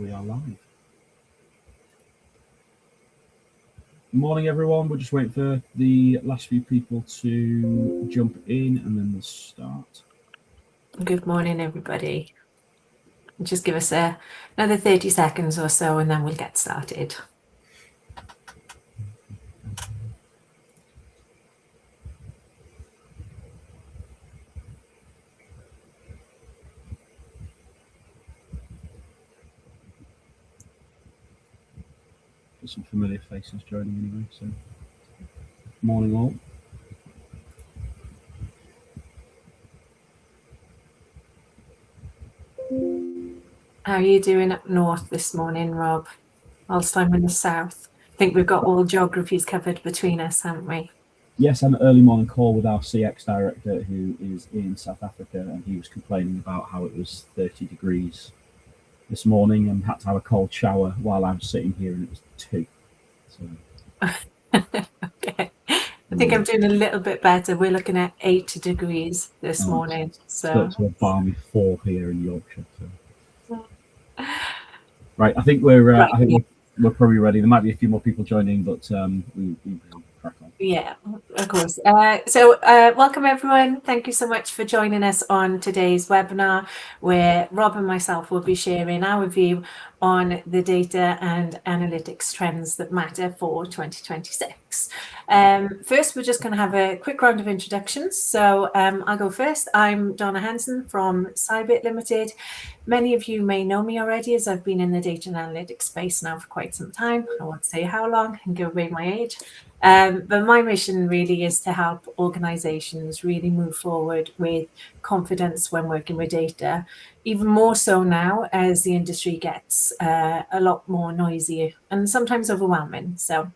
We are live. Morning, everyone. We're just waiting for the last few people to jump in, and then we'll start. Good morning, everybody. Just give us another 30 seconds or so, and then we'll get started. Got some familiar faces joining anyway, so morning all. How are you doing up north this morning, Rob? Whilst I'm in the south. I think we've got all geographies covered between us, haven't we? Yes, I'm an early morning call with our CX director who is in South Africa, and he was complaining about how it was 30 degrees this morning and had to have a cold shower while I was sitting here, and it was 2. So. Okay. I think I'm doing a little bit better. We're looking at 8 degrees this morning. So it's a balmy 4 here in Yorkshire. So. Right, I think we're we're probably ready. There might be a few more people joining, but we crack on. Yeah, of course. So welcome everyone. Thank you so much for joining us on today's webinar, where Rob and myself will be sharing our view on the data and analytics trends that matter for 2026. First, we're just going to have a quick round of introductions. So I'll go first. I'm Donna Hansen from Cybit Limited. Many of you may know me already, as I've been in the data and analytics space now for quite some time. I won't say how long and give away my age. But my mission really is to help organizations really move forward with confidence when working with data, even more so now as the industry gets a lot more noisy and sometimes overwhelming. So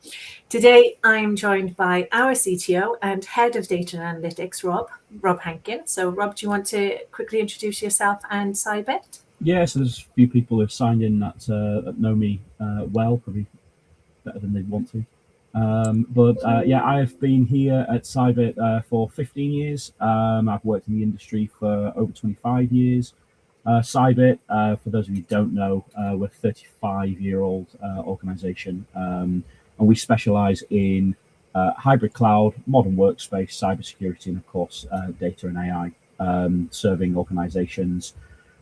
today I'm joined by our CTO and Head of Data and Analytics, Rob Hankin. So Rob, do you want to quickly introduce yourself and Cybit? Yeah, so there's a few people who've signed in that know me well, probably better than they want to. Yeah, I have been here at Cybit for 15 years. I've worked in the industry for over 25 years. Cybit, for those of you who don't know, we're a 35-year-old organization, and we specialize in hybrid cloud, modern workspace, cybersecurity, and of course, data and AI, serving organizations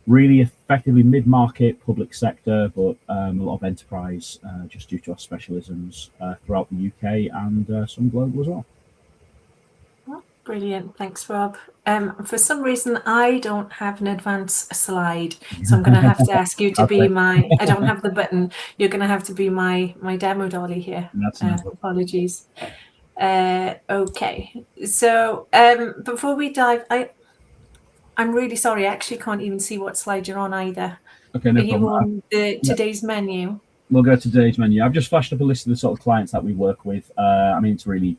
really effectively mid-market, public sector, but a lot of enterprise, just due to our specialisms throughout the UK and some global as well. Brilliant. Thanks, Rob. For some reason, I don't have an advanced slide, so I'm going to have to ask you to be my, I don't have the button. You're going to have to be my demo dolly here. Apologies. Okay. So before we dive, I'm really sorry. I actually can't even see what slide you're on either. Okay, no problem. Are you on today's menu? We'll go to today's menu. I've just flashed up a list of the sort of clients that we work with. I mean, it's really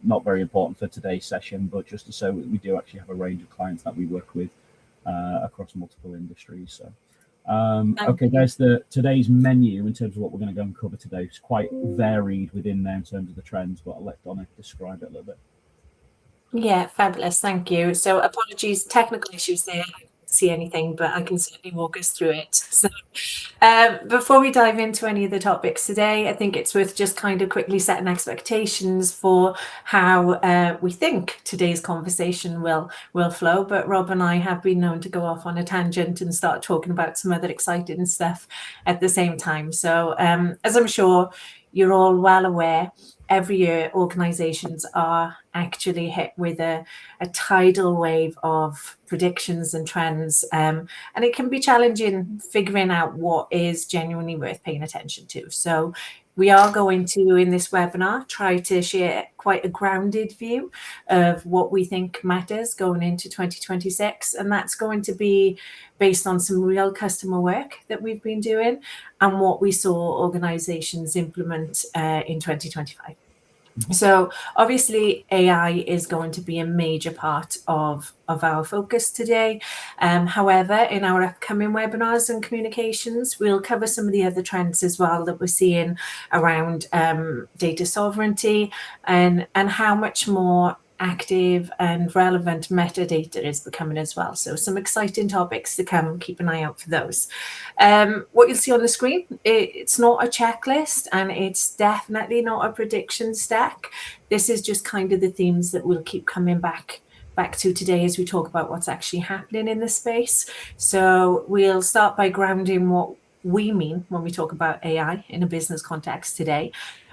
not very important for today's session, but just to say we do actually have a range of clients that we work with across multiple industries. So, okay, there's today's menu in terms of what we're going to go and cover today. It's quite varied within there in terms of the trends, but I'll let Donna describe it a little bit. Yeah, fabulous. Thank you. So apologies, technical issues there. I can't see anything, but I can certainly walk us through it. So before we dive into any of the topics today, I think it's worth just kind of quickly setting expectations for how we think today's conversation will flow. But Rob and I have been known to go off on a tangent and start talking about some other exciting stuff at the same time. So as I'm sure you're all well aware, every year organizations are actually hit with a tidal wave of predictions and trends, and it can be challenging figuring out what is genuinely worth paying attention to. So we are going to, in this webinar, try to share quite a grounded view of what we think matters going into 2026. And that's going to be based on some real customer work that we've been doing and what we saw organizations implement in 2025. So obviously AI is going to be a major part of our focus today. However, in our upcoming webinars and communications, we'll cover some of the other trends as well that we're seeing around data sovereignty and how much more active and relevant metadata is becoming as well. So some exciting topics to come. Keep an eye out for those. What you'll see on the screen, it's not a checklist, and it's definitely not a prediction stack. This is just kind of the themes that we'll keep coming back to today as we talk about what's actually happening in the space. So we'll start by grounding what we mean when we talk about AI in a business context today.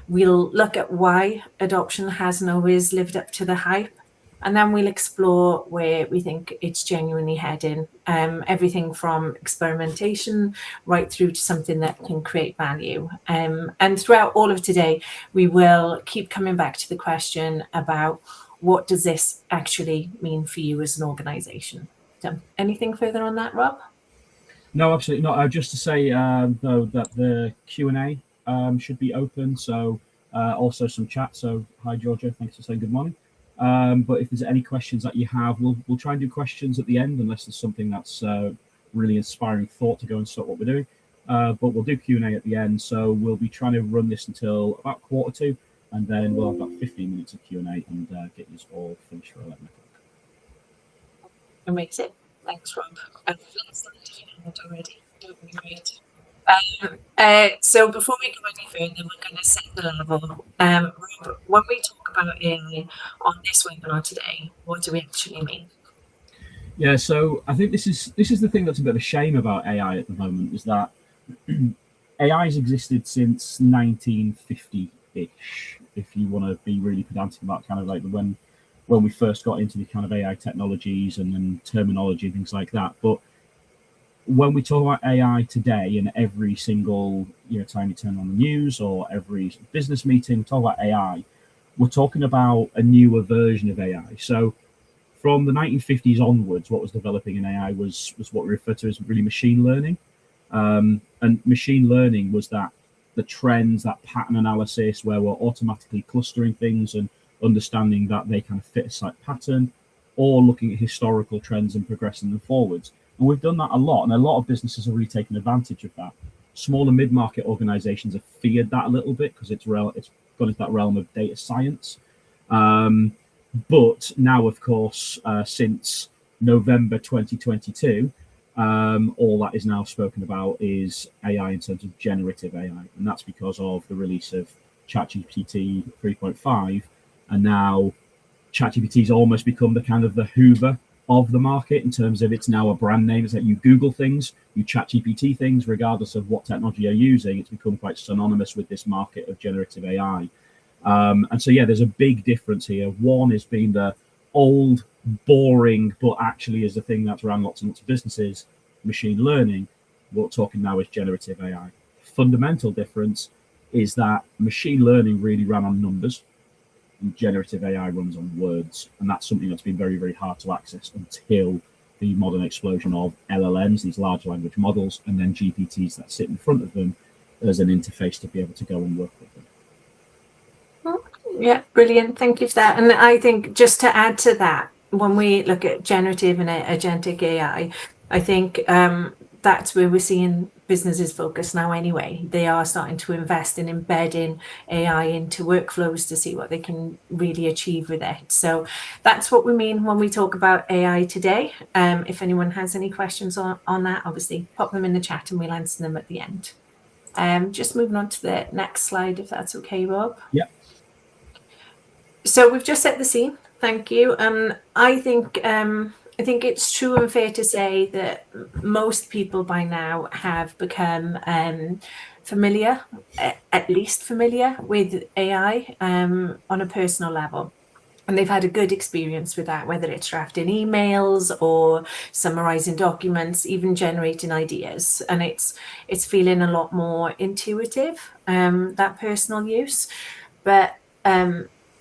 We'll look at why adoption hasn't always lived up to the hype, and then we'll explore where we think it's genuinely heading. Everything from experimentation right through to something that can create value. And throughout all of today, we will keep coming back to the question about what does this actually mean for you as an organization? So anything further on that, Rob? No, absolutely not. Just to say, though, that the Q&A should be open. So also some chat. So hi, Georgia. Thanks for saying good morning. But if there's any questions that you have, we'll try and do questions at the end, unless there's something that's really inspiring thought to go and start what we're doing. But we'll do Q&A at the end. So we'll be trying to run this until about 1:45, and then we'll have about 15 minutes of Q&A and get you all finished for 11 o'clock. Amazing. Thanks, Rob. Already. Great. So before we go any further, we're going to set the level. Rob, when we talk about AI on this webinar today, what do we actually mean? Yeah, so I think this is the thing that's a bit of a shame about AI at the moment, is that AI has existed since 1950-ish, if you want to be really pedantic about kind of like when we first got into the kind of AI technologies and terminology and things like that. But when we talk about AI today, and every single time you turn on the news or every business meeting, we talk about AI, we're talking about a newer version of AI. So from the 1950s onwards, what was developing in AI was what we refer to as really machine learning. And machine learning was that the trends, that pattern analysis, where we're automatically clustering things and understanding that they kind of fit a site pattern, or looking at historical trends and progressing them forwards. And we've done that a lot, and a lot of businesses have really taken advantage of that. Small and mid-market organizations have feared that a little bit because it's gone into that realm of data science. But now, of course, since November 2022, all that is now spoken about is AI in terms of generative AI. And that's because of the release of ChatGPT 3.5. And now ChatGPT's almost become the kind of the Hoover of the market in terms of it's now a brand name. It's like you Google things, you ChatGPT things, regardless of what technology you're using. It's become quite synonymous with this market of generative AI. And so, yeah, there's a big difference here. One is being the old, boring, but actually is the thing that's around lots and lots of businesses, machine learning. What we're talking now is generative AI. Fundamental difference is that machine learning really ran on numbers, and generative AI runs on words. And that's something that's been very, very hard to access until the modern explosion of LLMs, these large language models, and then GPTs that sit in front of them as an interface to be able to go and work with them. Yeah, brilliant. Thank you for that. And I think just to add to that, when we look at generative and agentic AI, I think that's where we're seeing businesses focus now anyway. They are starting to invest in embedding AI into workflows to see what they can really achieve with it. So that's what we mean when we talk about AI today. If anyone has any questions on that, obviously pop them in the chat and we'll answer them at the end. Just moving on to the next slide, if that's okay, Rob. Yeah. So we've just set the scene. Thank you. I think it's true and fair to say that most people by now have become familiar, at least familiar with AI on a personal level. And they've had a good experience with that, whether it's drafting emails or summarizing documents, even generating ideas. And it's feeling a lot more intuitive, that personal use. But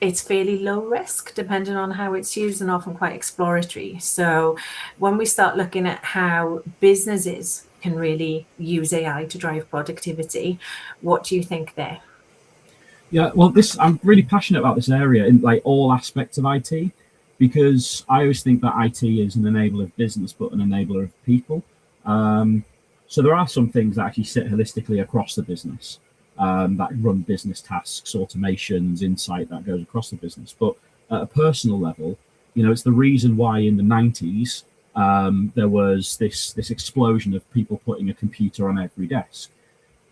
it's fairly low risk depending on how it's used, and often quite exploratory. So when we start looking at how businesses can really use AI to drive productivity, what do you think there? Yeah, well, I'm really passionate about this area in like all aspects of IT, because I always think that IT is an enabler of business, but an enabler of people. So there are some things that actually sit holistically across the business. That run business tasks, automations, insight that goes across the business. But at a personal level, it's the reason why in the 90s there was this explosion of people putting a computer on every desk.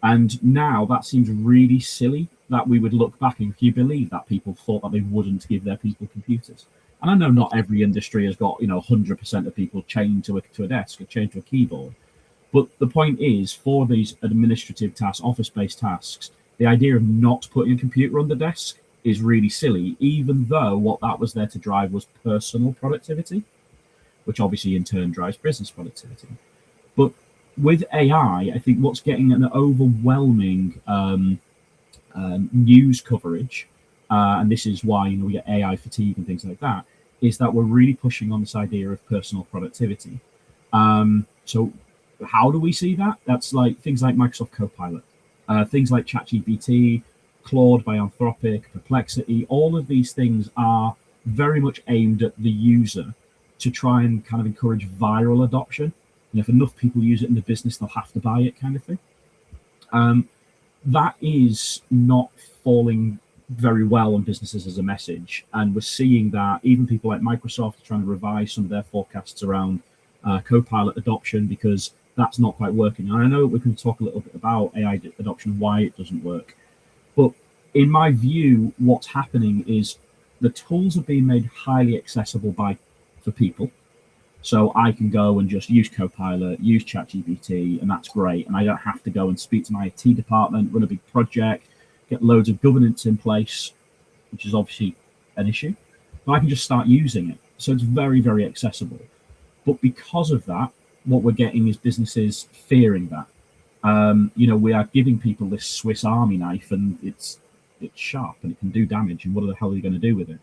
And now that seems really silly that we would look back and, can you believe that people thought that they wouldn't give their people computers? And I know not every industry has got 100% of people chained to a desk or chained to a keyboard. But the point is, for these administrative tasks, office-based tasks, the idea of not putting a computer on the desk is really silly, even though what that was there to drive was personal productivity, which obviously in turn drives business productivity. But with AI, I think what's getting an overwhelming news coverage, and this is why we get AI fatigue and things like that, is that we're really pushing on this idea of personal productivity. So how do we see that? That's like things like Microsoft Copilot, things like ChatGPT, Claude by Anthropic, Perplexity. All of these things are very much aimed at the user to try and kind of encourage viral adoption. And if enough people use it in the business, they'll have to buy it, kind of thing. That is not falling very well on businesses as a message. And we're seeing that even people like Microsoft are trying to revise some of their forecasts around Copilot adoption, because that's not quite working. And I know we can talk a little bit about AI adoption and why it doesn't work. But in my view, what's happening is the tools are being made highly accessible for people. So I can go and just use Copilot, use ChatGPT, and that's great. And I don't have to go and speak to my IT department, run a big project, get loads of governance in place, which is obviously an issue. But I can just start using it. So it's very, very accessible. But because of that, what we're getting is businesses fearing that. We are giving people this Swiss Army knife, and it's sharp and it can do damage. And what the hell are you going to do with it?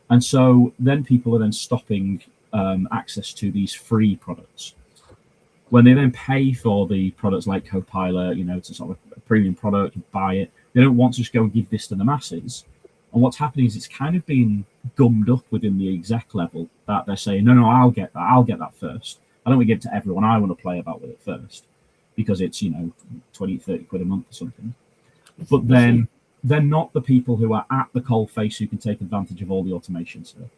And so then people are then stopping access to these free products. When they then pay for the products like Copilot, it's a sort of a premium product, you buy it. They don't want to just go and give this to the masses. And what's happening is it's kind of being gummed up within the exec level that they're saying, no, I'll get that first. I don't want to give it to everyone. I want to play about with it first because it's, 20, 30 quid a month or something. But then they're not the people who are at the coalface who can take advantage of all the automation stuff.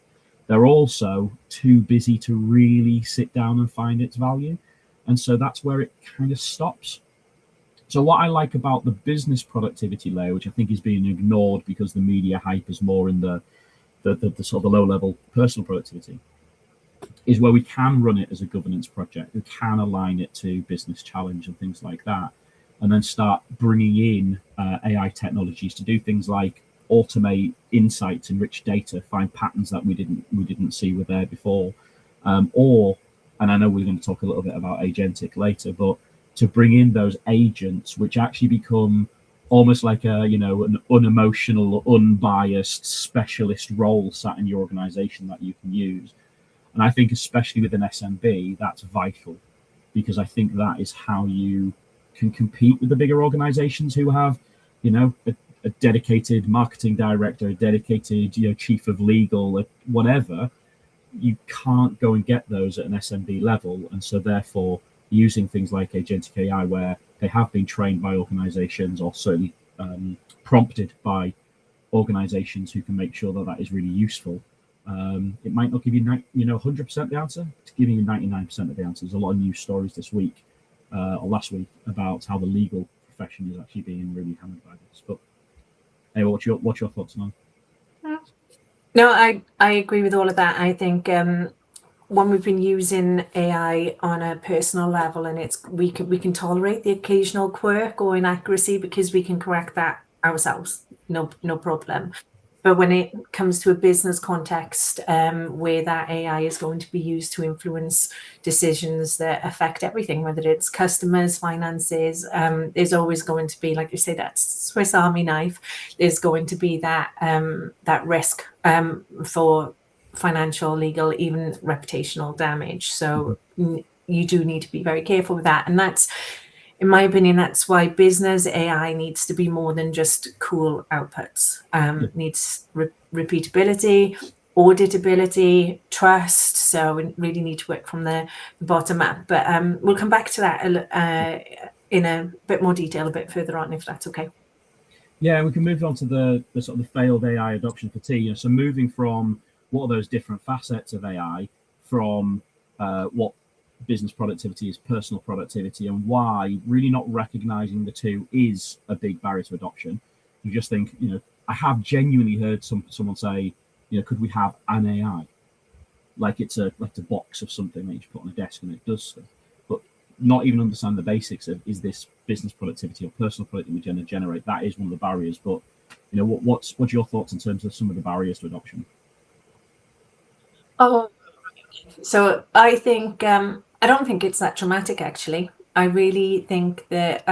They're also too busy to really sit down and find its value. And so that's where it kind of stops. So what I like about the business productivity layer, which I think is being ignored because the media hype is more in the sort of the low level personal productivity, is where we can run it as a governance project. We can align it to business challenge and things like that, and then start bringing in AI technologies to do things like automate insights, enrich data, find patterns that we didn't see were there before, and I know we're going to talk a little bit about agentic later, but to bring in those agents which actually become almost like an unemotional, unbiased specialist role sat in your organization that you can use. And I think especially with an SMB, that's vital, because I think that is how you can compete with the bigger organizations who have, a dedicated marketing director, a dedicated, chief of legal, whatever. You can't go and get those at an SMB level. And so therefore, using things like agentic AI, where they have been trained by organizations or certainly prompted by organizations who can make sure that is really useful. It might not give you 100% the answer. It's giving you 99% of the answer. There's a lot of news stories this week or last week about how the legal profession is actually being really hammered by this. But anyway, what's your thoughts on? No, I agree with all of that. I think when we've been using AI on a personal level, and we can tolerate the occasional quirk or inaccuracy because we can correct that ourselves, no problem. But when it comes to a business context, where that AI is going to be used to influence decisions that affect everything, whether it's customers, finances, there's always going to be, like you say, that Swiss Army knife. There's going to be that risk for financial, legal, even reputational damage. So you do need to be very careful with that. And that's, in my opinion, that's why business AI needs to be more than just cool outputs. Needs repeatability, auditability, trust. So we really need to work from the bottom up. But we'll come back to that in a bit more detail a bit further on, if that's okay. Yeah, we can move on to the sort of the failed AI adoption fatigue. So moving from what are those different facets of AI, from what business productivity is, personal productivity, and why really not recognizing the two is a big barrier to adoption. You just think, I have genuinely heard someone say, could we have an AI? Like it's a box of something that you put on a desk and it does stuff, but not even understand the basics of, is this business productivity or personal productivity going to generate? That is one of the barriers. But what's your thoughts in terms of some of the barriers to adoption? Oh, so I think I don't think it's that dramatic actually. I really think that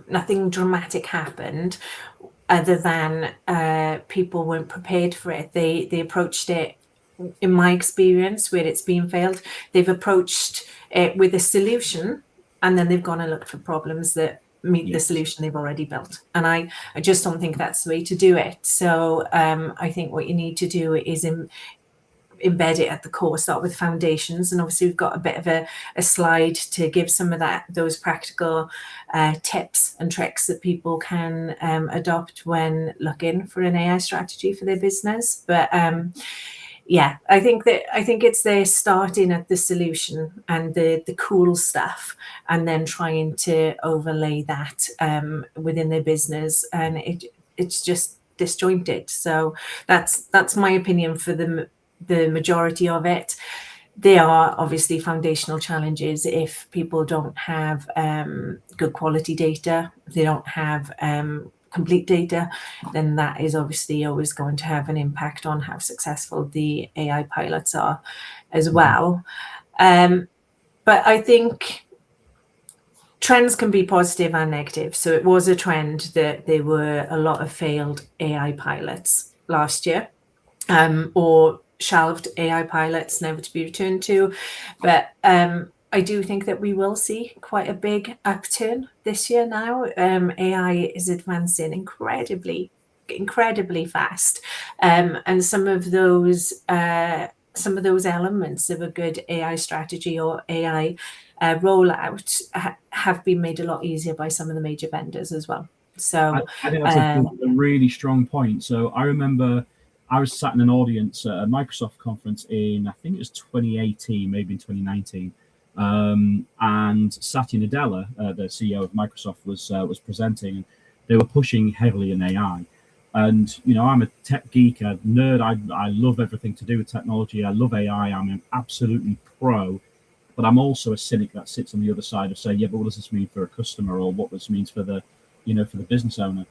nothing dramatic happened other than people weren't prepared for it. They approached it, in my experience, where it's been failed, they've approached it with a solution and then they've gone and looked for problems that meet the solution they've already built. And I just don't think that's the way to do it. So I think what you need to do is embed it at the core, start with foundations. And obviously we've got a bit of a slide to give some of those practical tips and tricks that people can adopt when looking for an AI strategy for their business. But yeah, I think it's their starting at the solution and the cool stuff, and then trying to overlay that within their business, and it's just disjointed. So that's my opinion for the majority of it. There are obviously foundational challenges if people don't have good quality data, if they don't have complete data, then that is obviously always going to have an impact on how successful the AI pilots are as well. But I think trends can be positive and negative. So it was a trend that there were a lot of failed AI pilots last year, or shelved AI pilots never to be returned to. But I do think that we will see quite a big upturn this year now. AI is advancing incredibly fast. And some of those elements of a good AI strategy or AI rollout have been made a lot easier by some of the major vendors as well. So I think that's a really strong point. So I remember I was sat in an audience at a Microsoft conference in, I think it was 2018, maybe in 2019. And Satya Nadella, the CEO of Microsoft, was presenting. They were pushing heavily in AI. And, I'm a tech geek, a nerd. I love everything to do with technology. I love AI. I'm an absolutely pro. But I'm also a cynic that sits on the other side of saying, yeah, but what does this mean for a customer, or what this means for the, for the business owner?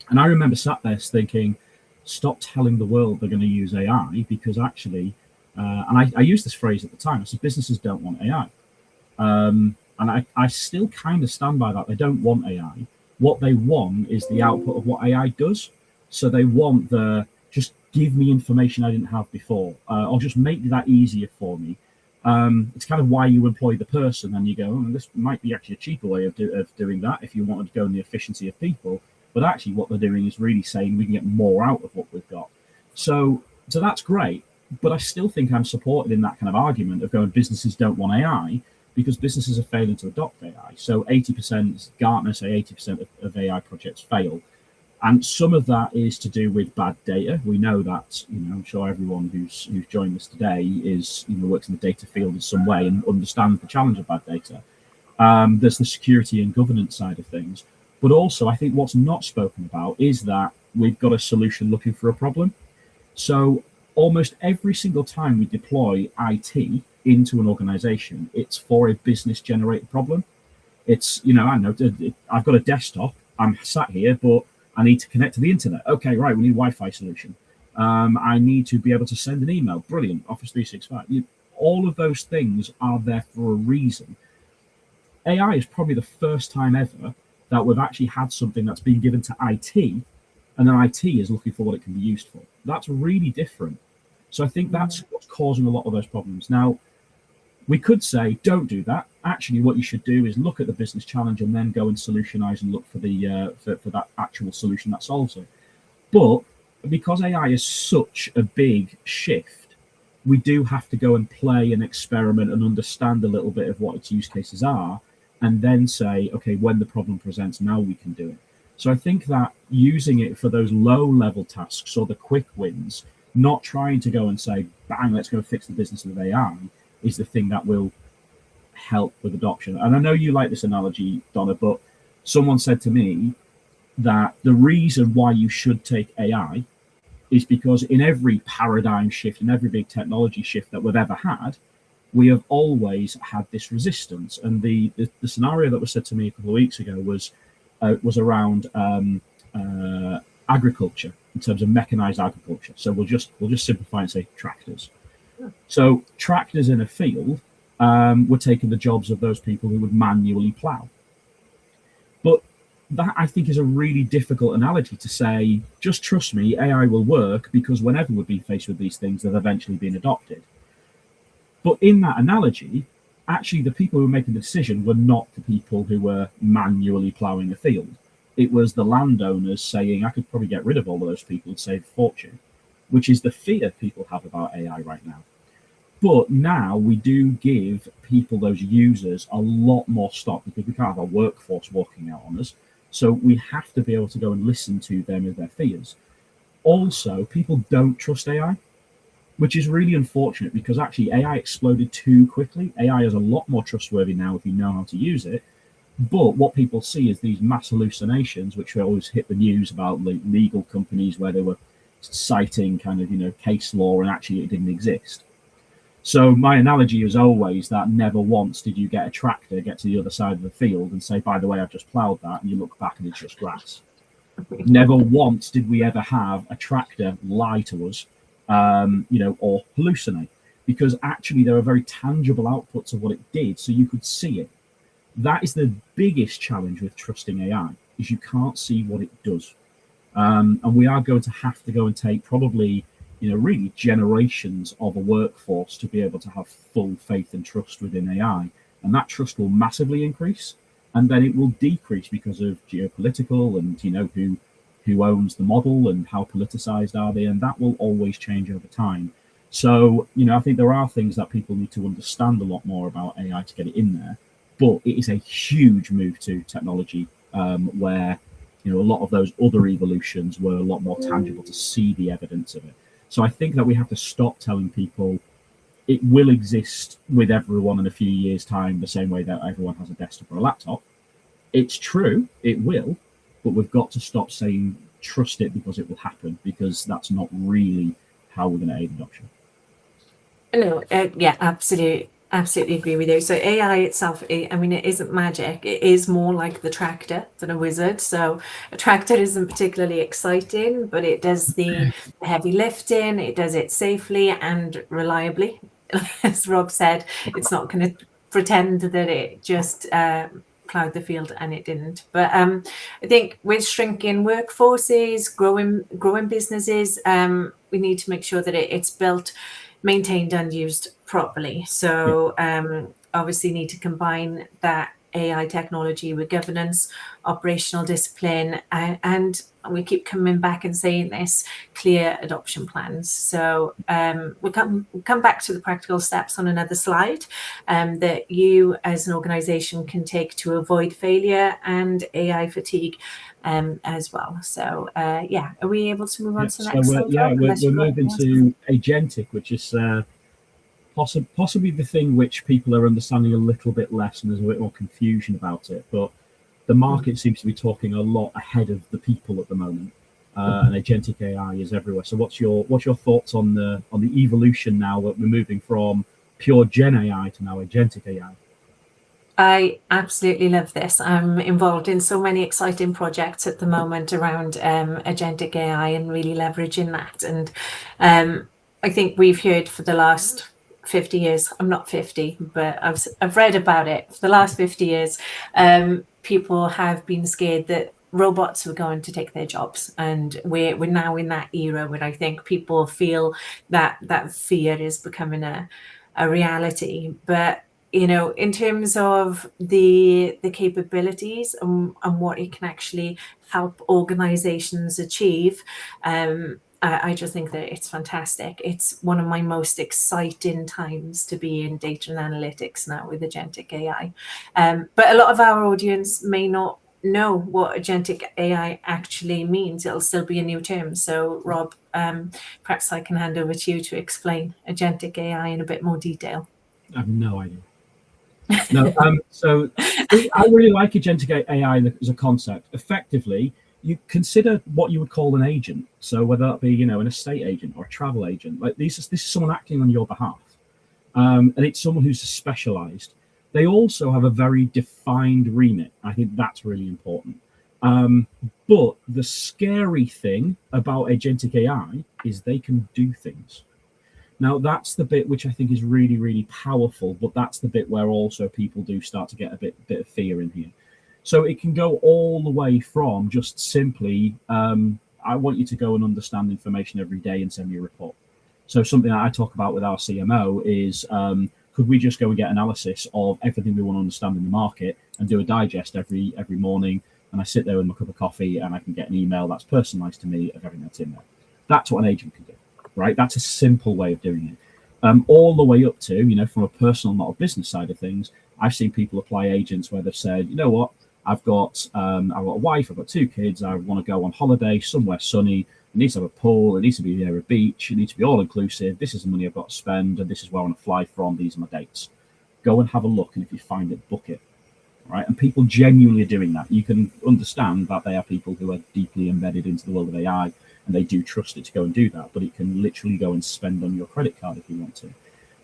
And I remember sat there thinking, stop telling the world they're going to use AI, because actually, and I used this phrase at the time, I said, businesses don't want AI. And I still kind of stand by that. They don't want AI. What they want is the output of what AI does. So they want just give me information I didn't have before, or just make that easier for me. It's kind of why you employ the person, and you go, oh, this might be actually a cheaper way of doing that if you wanted to go in the efficiency of people. But actually what they're doing is really saying we can get more out of what we've got. So that's great. But I still think I'm supported in that kind of argument of going, businesses don't want AI because businesses are failing to adopt AI. So 80%, Gartner say 80% of AI projects fail. And some of that is to do with bad data. We know that, I'm sure everyone who's joined us today is, works in the data field in some way and understands the challenge of bad data. There's the security and governance side of things. But also, I think what's not spoken about is that we've got a solution looking for a problem. So almost every single time we deploy IT into an organization, it's for a business generated problem. It's, I know I've got a desktop, I'm sat here, but I need to connect to the internet. Okay, right, we need a Wi-Fi solution. I need to be able to send an email. Brilliant, Office 365. All of those things are there for a reason. AI is probably the first time ever that we've actually had something that's been given to IT, and then IT is looking for what it can be used for. That's really different. So I think that's what's causing a lot of those problems. Now, we could say, don't do that. Actually, what you should do is look at the business challenge and then go and solutionize and look for the for that actual solution that solves it. But because AI is such a big shift, we do have to go and play and experiment and understand a little bit of what its use cases are, and then say, okay, when the problem presents, now we can do it. So I think that using it for those low level tasks or the quick wins, not trying to go and say, bang, let's go fix the business with AI, is the thing that will help with adoption. And I know you like this analogy, Donna, but someone said to me that the reason why you should take AI is because in every paradigm shift, in every big technology shift that we've ever had, we have always had this resistance. And the scenario that was said to me a couple of weeks ago was around agriculture, in terms of mechanized agriculture. So we'll just simplify and say tractors. So tractors in a field were taking the jobs of those people who would manually plow. But that, I think, is a really difficult analogy to say, just trust me, AI will work, because whenever we've been faced with these things, they've eventually been adopted. But in that analogy, actually the people who were making the decision were not the people who were manually ploughing a field. It was the landowners saying, I could probably get rid of all of those people and save a fortune, which is the fear people have about AI right now. But now we do give people, those users, a lot more stock, because we can't have a workforce walking out on us. So we have to be able to go and listen to them and their fears. Also, people don't trust AI, which is really unfortunate, because actually AI exploded too quickly. AI is a lot more trustworthy now if you know how to use it. But what people see is these mass hallucinations, which always hit the news about legal companies where they were citing kind of, case law, and actually it didn't exist. So my analogy is always that never once did you get a tractor get to the other side of the field and say, by the way, I've just ploughed that, and you look back and it's just grass. Never once did we ever have a tractor lie to us, or hallucinate, because actually there are very tangible outputs of what it did, so you could see it. That is the biggest challenge with trusting AI, is you can't see what it does. And we are going to have to go and take probably, really generations of a workforce to be able to have full faith and trust within AI. And that trust will massively increase, and then it will decrease because of geopolitical and, who owns the model and how politicized are they, and that will always change over time. So, I think there are things that people need to understand a lot more about AI to get it in there, but it is a huge move to technology, where, a lot of those other evolutions were a lot more tangible to see the evidence of it. So I think that we have to stop telling people it will exist with everyone in a few years' time, the same way that everyone has a desktop or a laptop. It's true, it will, but we've got to stop saying trust it because it will happen, because that's not really how we're going to aid adoption. No, yeah, absolutely agree with you. So AI itself, it isn't magic. It is more like the tractor than a wizard. So a tractor isn't particularly exciting, but it does the heavy lifting. It does it safely and reliably. As Rob said, it's not going to pretend that it just plowed the field, and it didn't. But I think with shrinking workforces, growing businesses, we need to make sure that it's built, maintained and used properly. So obviously need to combine that AI technology with governance, operational discipline, and we keep coming back and saying this, clear adoption plans. So we'll come back to the practical steps on another slide that you as an organization can take to avoid failure and AI fatigue as well. So are we able to move on to the next slide? We're moving to agentic, which is possibly the thing which people are understanding a little bit less, and there's a bit more confusion about it. But the market seems to be talking a lot ahead of the people at the moment, and agentic AI is everywhere. So what's your thoughts on the evolution now that we're moving from pure Gen AI to now agentic AI? I absolutely love this. I'm involved in so many exciting projects at the moment around agentic AI and really leveraging that. And I think we've heard for the last 50 years, I'm not 50, but I've read about it. For the last 50 years, people have been scared that robots were going to take their jobs. And we're now in that era where I think people feel that fear is becoming a reality. But in terms of the capabilities and what it can actually help organizations achieve, I just think that it's fantastic. It's one of my most exciting times to be in data and analytics now with agentic AI. But a lot of our audience may not know what agentic AI actually means, it'll still be a new term. So, Rob, perhaps I can hand over to you to explain agentic AI in a bit more detail. I have no idea. No, so I really like agentic AI as a concept. Effectively, you consider what you would call an agent. So whether that be, an estate agent or a travel agent, like this is someone acting on your behalf, and it's someone who's specialized. They also have a very defined remit. I think that's really important. But the scary thing about agentic AI is they can do things. Now, that's the bit which I think is really, really powerful, but that's the bit where also people do start to get a bit of fear in here. So it can go all the way from just simply, I want you to go and understand information every day and send me a report. So something that I talk about with our CMO is, could we just go and get analysis of everything we want to understand in the market and do a digest every morning? And I sit there with my cup of coffee and I can get an email that's personalized to me of everything that's in there. That's what an agent can do. Right, that's a simple way of doing it. All the way up to, from a personal, not a business side of things, I've seen people apply agents where they've said, you know what, I've got a wife, I've got 2 kids, I want to go on holiday somewhere sunny. It needs to have a pool, it needs to be near a beach, it needs to be all inclusive. This is the money I've got to spend, and this is where I want to fly from. These are my dates. Go and have a look, and if you find it, book it. Right, and people genuinely are doing that. You can understand that they are people who are deeply embedded into the world of AI. And they do trust it to go and do that, but it can literally go and spend on your credit card if you want to.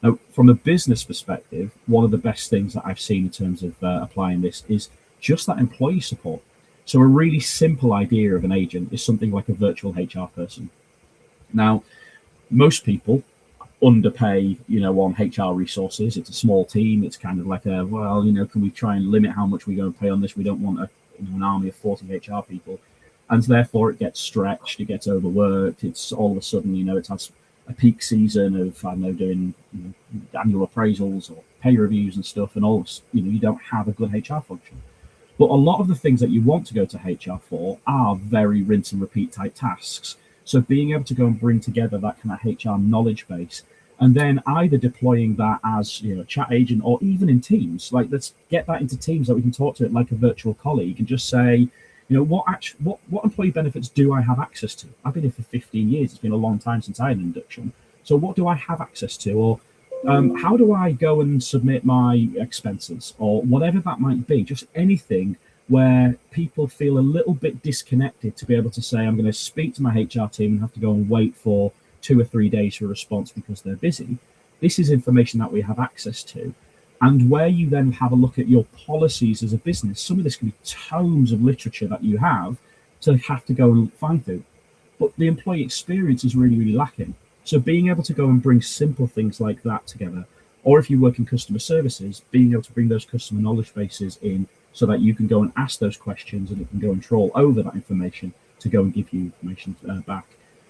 Now, from a business perspective, one of the best things that I've seen in terms of applying this is just that employee support. So a really simple idea of an agent is something like a virtual HR person. Now, most people underpay, on HR resources. It's a small team. It's kind of like can we try and limit how much we go and pay on this? We don't want an army of 40 HR people. And therefore it gets stretched, it gets overworked. It's all of a sudden, it has a peak season of, doing annual appraisals or pay reviews and stuff. And all this, you don't have a good HR function. But a lot of the things that you want to go to HR for are very rinse and repeat type tasks. So being able to go and bring together that kind of HR knowledge base, and then either deploying that as a chat agent or even in Teams, like let's get that into Teams that we can talk to it like a virtual colleague and just say, what employee benefits do I have access to? I've been here for 15 years. It's been a long time since I had an induction. So what do I have access to? Or how do I go and submit my expenses? Or whatever that might be, just anything where people feel a little bit disconnected to be able to say, I'm going to speak to my HR team and have to go and wait for 2 or 3 days for a response because they're busy. This is information that we have access to. And where you then have a look at your policies as a business, some of this can be tomes of literature that you have to have to go and find through. But the employee experience is really, really lacking. So being able to go and bring simple things like that together, or if you work in customer services, being able to bring those customer knowledge bases in so that you can go and ask those questions and it can go and troll over that information to go and give you information back.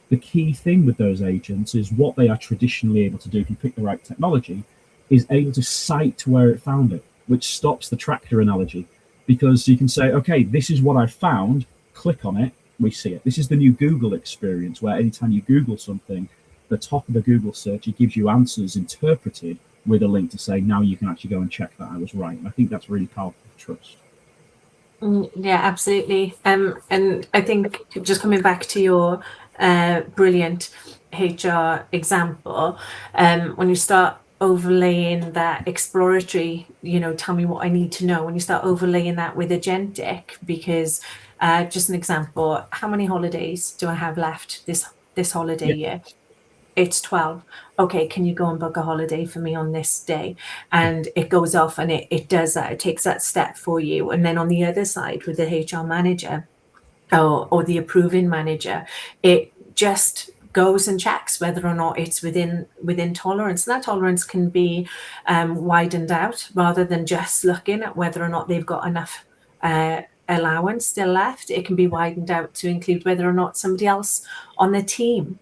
The key thing with those agents is what they are traditionally able to do if you pick the right technology is able to cite to where it found it, which stops the tractor analogy, because you can say, okay, this is what I found, click on it, we see it. This is the new Google experience where anytime you Google something, the top of the Google search, it gives you answers interpreted with a link to say, now you can actually go and check that I was right. And I think that's really powerful trust. Yeah, absolutely. And I think just coming back to your brilliant HR example, when you start overlaying that exploratory, tell me what I need to know, when you start overlaying that with agentic, because just an example, how many holidays do I have left this holiday year? It's 12. Okay, can you go and book a holiday for me on this day? And it goes off and it does that. It takes that step for you. And then on the other side with the HR manager or the approving manager, it just goes and checks whether or not it's within tolerance. And that tolerance can be widened out rather than just looking at whether or not they've got enough allowance still left. It can be widened out to include whether or not somebody else on the team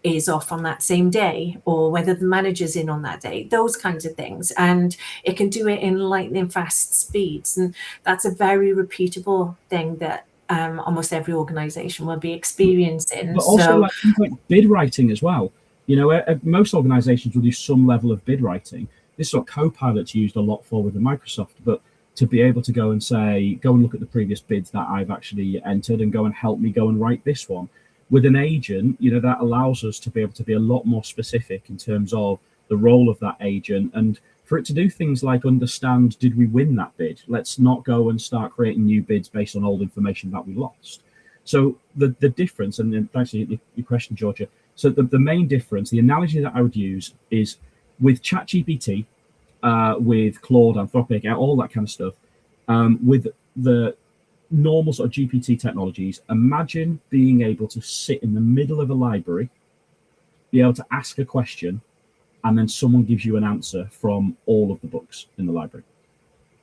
is off on that same day, or whether the manager's in on that day, those kinds of things. And it can do it in lightning fast speeds. And that's a very repeatable thing that almost every organization will be experiencing. But also like bid writing as well. Most organizations will do some level of bid writing. This is what Copilot's used a lot for with the Microsoft, but to be able to go and say, go and look at the previous bids that I've actually entered and go and help me go and write this one. With an agent, that allows us to be able to be a lot more specific in terms of the role of that agent, and for it to do things like understand, did we win that bid? Let's not go and start creating new bids based on old information that we lost. So the difference, and then thanks for your question, Georgia. So the main difference, the analogy that I would use is with ChatGPT, with Claude, Anthropic, all that kind of stuff, with the normal sort of GPT technologies, imagine being able to sit in the middle of a library, be able to ask a question, and then someone gives you an answer from all of the books in the library.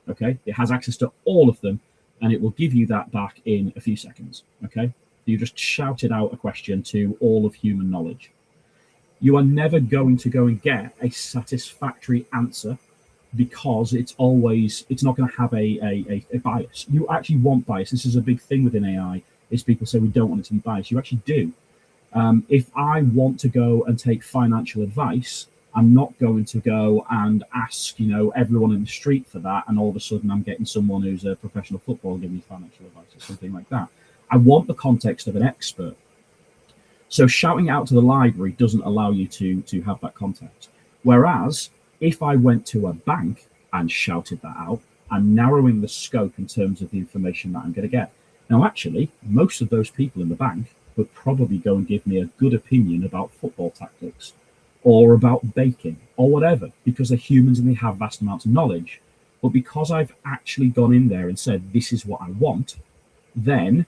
Okay, it has access to all of them, and it will give you that back in a few seconds. Okay, you just shouted out a question to all of human knowledge. You are never going to go and get a satisfactory answer, because it's not going to have a bias. You actually want bias. This is a big thing within AI, is people say we don't want it to be biased. You actually do. If I want to go and take financial advice, I'm not going to go and ask, everyone in the street for that, and all of a sudden I'm getting someone who's a professional footballer giving me financial advice or something like that. I want the context of an expert. So shouting out to the library doesn't allow you to have that context. Whereas if I went to a bank and shouted that out, I'm narrowing the scope in terms of the information that I'm going to get. Now, actually, most of those people in the bank would probably go and give me a good opinion about football tactics or about baking or whatever, because they're humans and they have vast amounts of knowledge. But because I've actually gone in there and said, this is what I want, then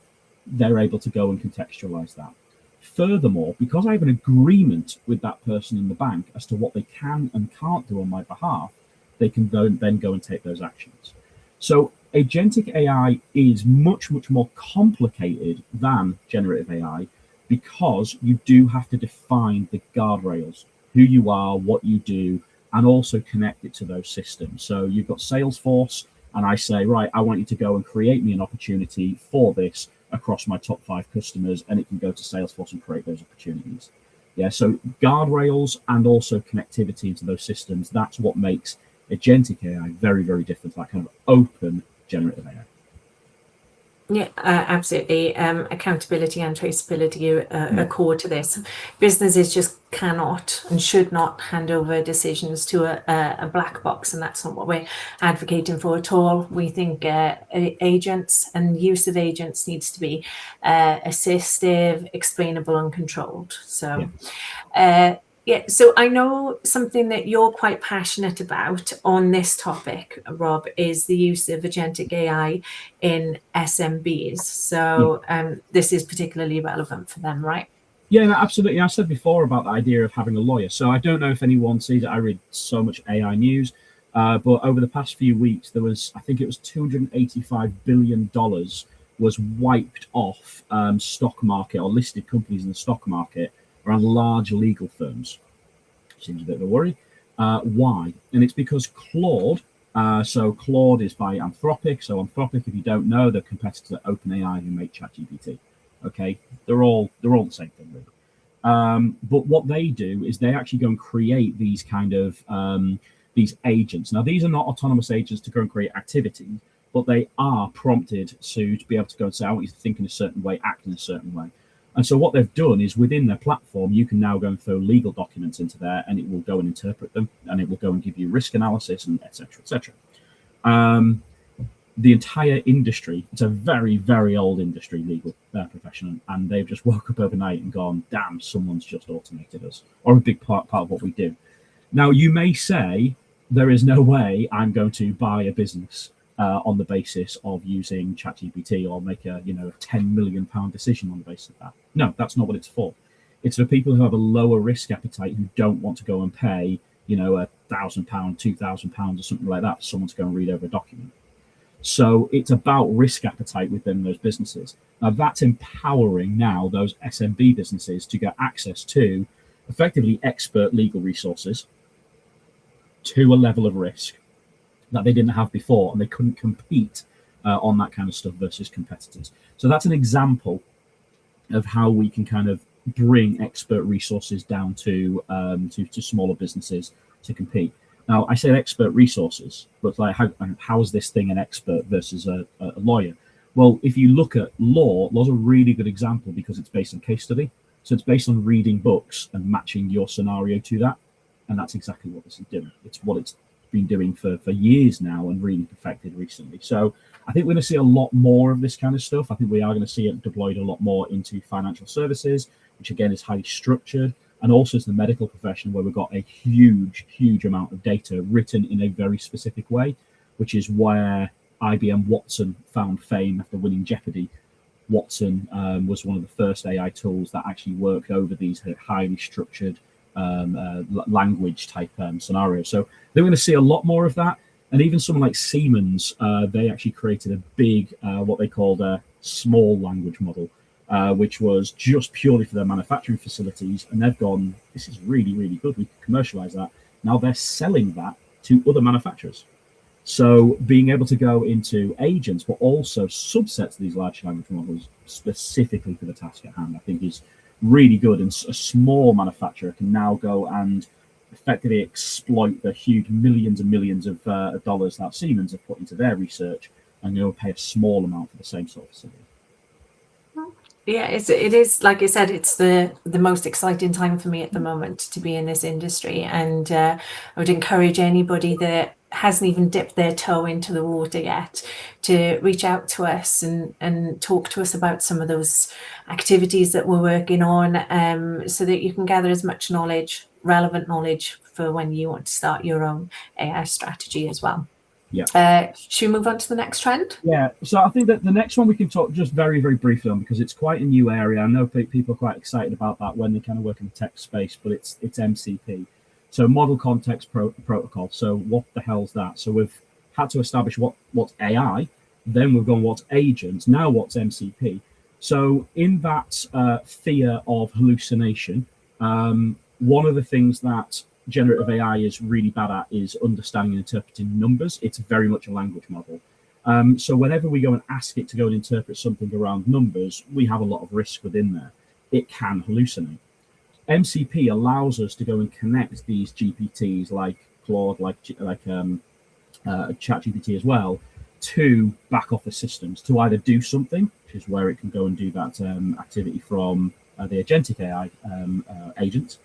they're able to go and contextualize that. Furthermore, because I have an agreement with that person in the bank as to what they can and can't do on my behalf, they can then go and take those actions. So agentic AI is much, much more complicated than generative AI, because you do have to define the guardrails, who you are, what you do, and also connect it to those systems. So you've got Salesforce, and I say, right, I want you to go and create me an opportunity for this across my top 5 customers, and it can go to Salesforce and create those opportunities. Yeah, so guardrails and also connectivity into those systems, that's what makes agentic AI very, very different to that kind of open generative AI. Yeah, absolutely. Accountability and traceability are core to this. Businesses just cannot and should not hand over decisions to a black box, and that's not what we're advocating for at all. We think agents and use of agents needs to be assistive, explainable, and controlled. So, so I know something that you're quite passionate about on this topic, Rob, is the use of agentic AI in SMBs. So this is particularly relevant for them, right? Yeah, no, absolutely. I said before about the idea of having a lawyer. So I don't know if anyone sees it. I read so much AI news, but over the past few weeks, there was, I think it was $285 billion was wiped off stock market or listed companies in the stock market around large legal firms. Seems a bit of a worry. Why? And it's because Claude, so Claude is by Anthropic. So Anthropic, if you don't know, they're competitors at OpenAI who make ChatGPT. Okay, they're all the same thing, really. But what they do is they actually go and create these kind of these agents. Now, these are not autonomous agents to go and create activity, but they are prompted to be able to go and say, I want you to think in a certain way, act in a certain way. And so what they've done is within their platform, you can now go and throw legal documents into there, and it will go and interpret them, and it will go and give you risk analysis, and et cetera, et cetera. The entire industry, it's a very, very old industry, legal profession, and they've just woke up overnight and gone, damn, someone's just automated us, or a big part of what we do. Now, you may say, there is no way I'm going to buy a business on the basis of using ChatGPT or make a £10 million decision on the basis of that. No, that's not what it's for. It's for people who have a lower risk appetite, who don't want to go and pay £1,000, £2,000 or something like that for someone to go and read over a document. So it's about risk appetite within those businesses. Now that's empowering now those SMB businesses to get access to effectively expert legal resources to a level of risk that they didn't have before, and they couldn't compete on that kind of stuff versus competitors. So that's an example of how we can kind of bring expert resources down to smaller businesses to compete. Now, I say expert resources, but like how is this thing an expert versus a lawyer? Well, if you look at law's a really good example because it's based on case study. So it's based on reading books and matching your scenario to that. And that's exactly what this is doing. It's what it's been doing for years now and really perfected recently. So I think we're going to see a lot more of this kind of stuff. I think we are going to see it deployed a lot more into financial services, which again is highly structured, and also to the medical profession where we've got a huge amount of data written in a very specific way, which is where IBM Watson found fame after winning Jeopardy. Watson was one of the first AI tools that actually worked over these highly structured language type scenarios. So they're going to see a lot more of that. And even someone like Siemens, they actually created a big, what they called a small language model, which was just purely for their manufacturing facilities. And they've gone, this is really good. We can commercialize that. Now they're selling that to other manufacturers. So being able to go into agents, but also subsets of these large language models specifically for the task at hand, I think is really good. And a small manufacturer can now go and effectively exploit the huge millions and millions of dollars that Siemens have put into their research and go pay a small amount for the same sort of facility. Yeah, it is like I said, it's the most exciting time for me at the moment to be in this industry, and I would encourage anybody that hasn't even dipped their toe into the water yet to reach out to us and talk to us about some of those activities that we're working on, so that you can gather as much knowledge, relevant knowledge, for when you want to start your own AI strategy as well. Yeah. Should we move on to the next trend? Yeah. So I think that the next one we can talk just very briefly on, because it's quite a new area. I know people are quite excited about that when they kind of work in the tech space, but it's MCP. So model context protocol. So what the hell's that? So we've had to establish what's AI, then we've gone what's agents, now what's MCP. So in that fear of hallucination, one of the things that generative AI is really bad at is understanding and interpreting numbers. It's very much a language model. So whenever we go and ask it to go and interpret something around numbers, we have a lot of risk within there. It can hallucinate. MCP allows us to go and connect these GPTs like Claude, like ChatGPT as well, to back office systems to either do something, which is where it can go and do that activity from the agentic AI agent,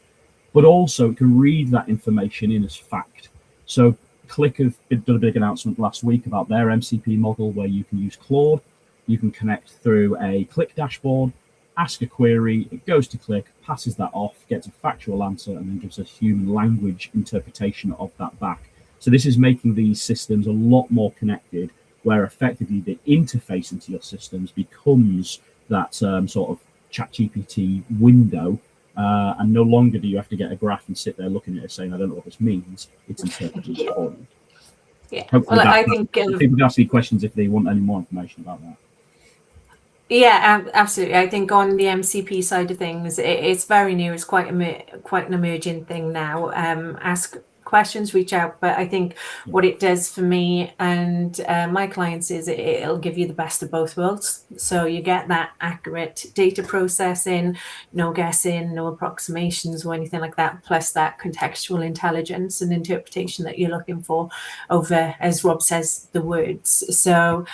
but also it can read that information in as fact. So Click have done a big announcement last week about their MCP model where you can use Claude, you can connect through a Click dashboard, ask a query, it goes to Click, passes that off, gets a factual answer, and then gives a human language interpretation of that back. So this is making these systems a lot more connected, where effectively the interface into your systems becomes that sort of ChatGPT window, and no longer do you have to get a graph and sit there looking at it saying, I don't know what this means. It's interpreted for you. Yeah. Hopefully well, I think people can ask me questions if they want any more information about that. Yeah, absolutely. I think on the MCP side of things, it's very new. It's quite an emerging thing now. Ask questions, reach out. But I think what it does for me and my clients is it'll give you the best of both worlds. So you get that accurate data processing, no guessing, no approximations or anything like that, plus that contextual intelligence and interpretation that you're looking for over, as Rob says, the words. So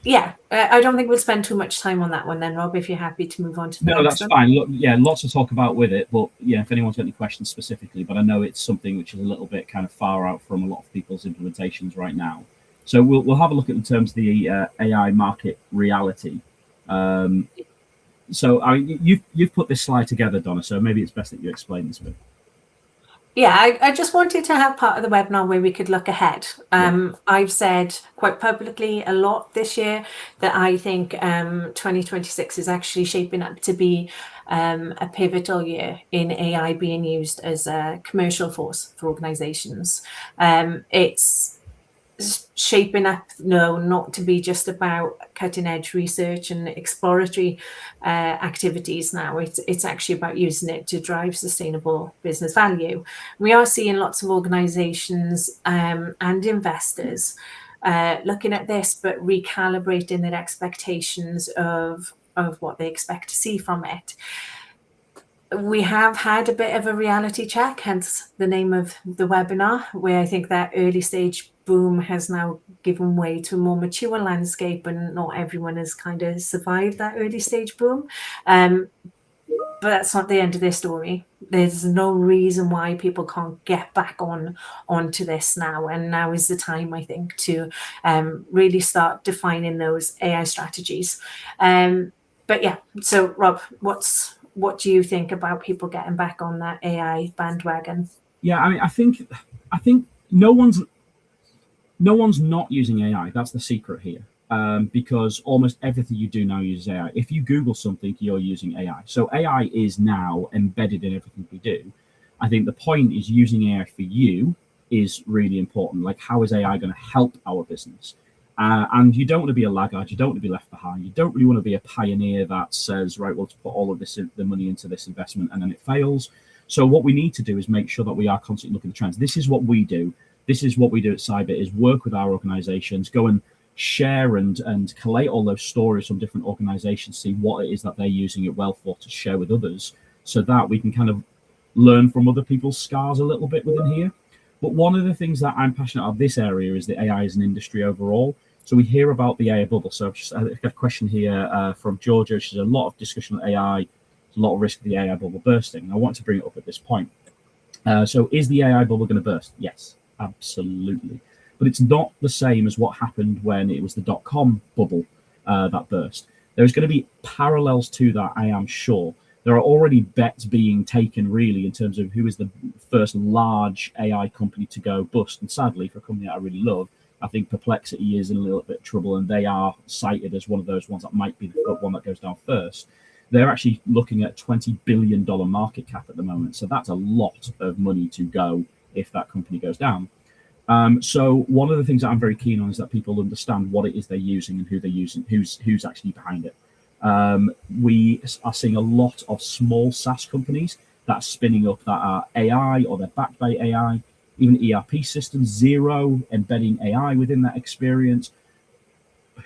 yeah, I don't think we'll spend too much time on that one then, Rob, if you're happy to move on to the next one. No, that's fine. Look, yeah, lots to talk about with it, but yeah, if anyone's got any questions specifically, but I know it's something which is a little bit kind of far out from a lot of people's implementations right now. So we'll have a look at in terms of the AI market reality. So you've put this slide together, Donna, so maybe it's best that you explain this bit. Yeah, I just wanted to have part of the webinar where we could look ahead. I've said quite publicly a lot this year that I think 2026 is actually shaping up to be a pivotal year in AI being used as a commercial force for organizations. It's shaping up not to be just about cutting edge research and exploratory activities now. It's actually about using it to drive sustainable business value. We are seeing lots of organizations and investors looking at this but recalibrating their expectations of what they expect to see from it. we have had a bit of a reality check, hence the name of the webinar, where I think that early stage boom has now given way to a more mature landscape, and not everyone has kind of survived that early stage boom. But that's not the end of their story. There's no reason why people can't get back onto this now, and now is the time, I think, to really start defining those AI strategies. But yeah, so Rob, what do you think about people getting back on that AI bandwagon? Yeah, I mean, I think no one's not using AI. That's the secret here. Because almost everything you do now uses AI. If you Google something, you're using AI. So AI is now embedded in everything we do. I think the point is using AI for you is really important. Like, how is AI going to help our business? And you don't want to be a laggard. You don't want to be left behind. You don't really want to be a pioneer that says, right, well, let's put all of the money into this investment and then it fails. So what we need to do is make sure that we are constantly looking at the trends. This is what we do. This is what we do at Cybit, is work with our organizations, go and share and collate all those stories from different organizations, see what it is that they're using it well for, to share with others, so that we can kind of learn from other people's scars a little bit within here. But one of the things that I'm passionate about this area is the AI as an industry overall. So we hear about the AI bubble. So I've got a question here from Georgia. She's a lot of discussion on AI. There's a lot of risk of the AI bubble bursting. And I want to bring it up at this point. So is the AI bubble going to burst? Yes, absolutely. But it's not the same as what happened when it was the dot-com bubble that burst. There's going to be parallels to that, I am sure. There are already bets being taken, really, in terms of who is the first large AI company to go bust. And sadly, for a company that I really love, I think Perplexity is in a little bit of trouble, and they are cited as one of those ones that might be the one that goes down first. They're actually looking at $20 billion market cap at the moment. So that's a lot of money to go if that company goes down. So one of the things that I'm very keen on is that people understand what it is they're using and who they're using, who's actually behind it. We are seeing a lot of small SaaS companies that are spinning up that are AI, or they're backed by AI, even ERP systems, Xero, embedding AI within that experience.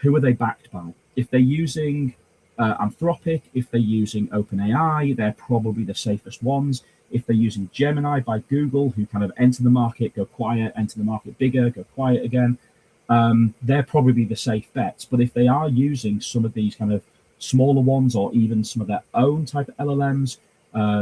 Who are they backed by? If they're using Anthropic, if they're using OpenAI, they're probably the safest ones. If they're using Gemini by Google, who kind of enter the market, go quiet, enter the market bigger, go quiet again, they're probably the safe bets. But if they are using some of these kind of smaller ones, or even some of their own type of LLMs,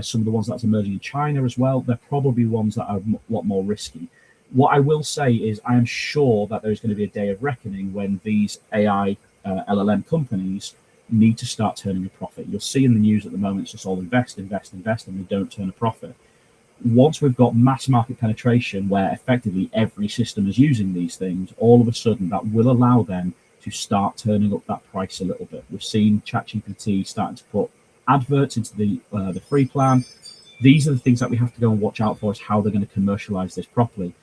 some of the ones that's emerging in China as well, they're probably ones that are a lot more risky. What I will say is I am sure that there's going to be a day of reckoning when these AI LLM companies need to start turning a profit. You'll see in the news at the moment, it's just all invest, invest, invest, and they don't turn a profit. Once we've got mass market penetration where effectively every system is using these things, all of a sudden that will allow them to start turning up that price a little bit. We've seen ChatGPT starting to put adverts into the free plan. These are the things that we have to go and watch out for, is how they're going to commercialize this properly.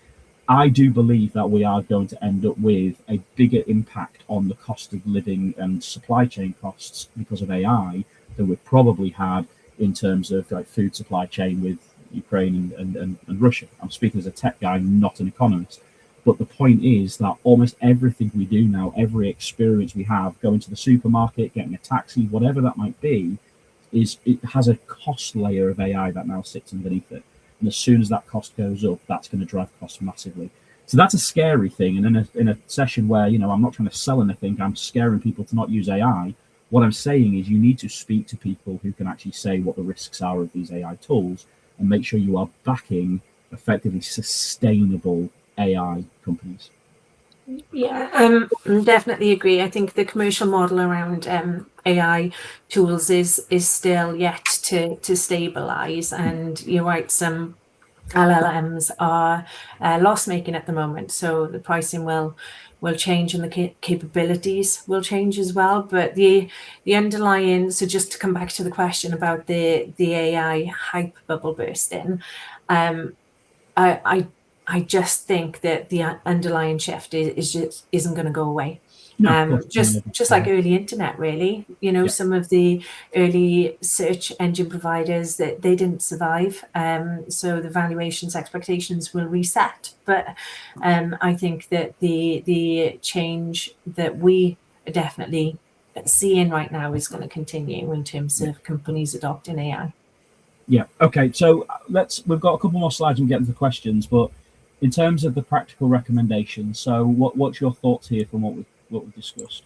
I do believe that we are going to end up with a bigger impact on the cost of living and supply chain costs because of AI than we've probably had in terms of like food supply chain with Ukraine and Russia. I'm speaking as a tech guy, not an economist. But the point is that almost everything we do now, every experience we have, going to the supermarket, getting a taxi, whatever that might be, it has a cost layer of AI that now sits underneath it. And as soon as that cost goes up, that's going to drive costs massively. So that's a scary thing. And in a session where, I'm not trying to sell anything, I'm scaring people to not use AI. What I'm saying is you need to speak to people who can actually say what the risks are of these AI tools, and make sure you are backing effectively sustainable AI companies. Yeah, definitely agree. I think the commercial model around AI tools is still yet to stabilize, and you're right, some LLMs are loss making at the moment, so the pricing will change, and the capabilities will change as well. But the underlying, so just to come back to the question about the AI hype bubble bursting, I just think that the underlying shift isn't going to go away. No, just like early internet, really. Some of the early search engine providers, that they didn't survive, so the valuations expectations will reset. But I think that the change that we are definitely seeing right now is going to continue in terms of companies adopting AI. Yeah. Okay. So we've got a couple more slides and get into the questions, but in terms of the practical recommendations, so what's your thoughts here from what we discussed?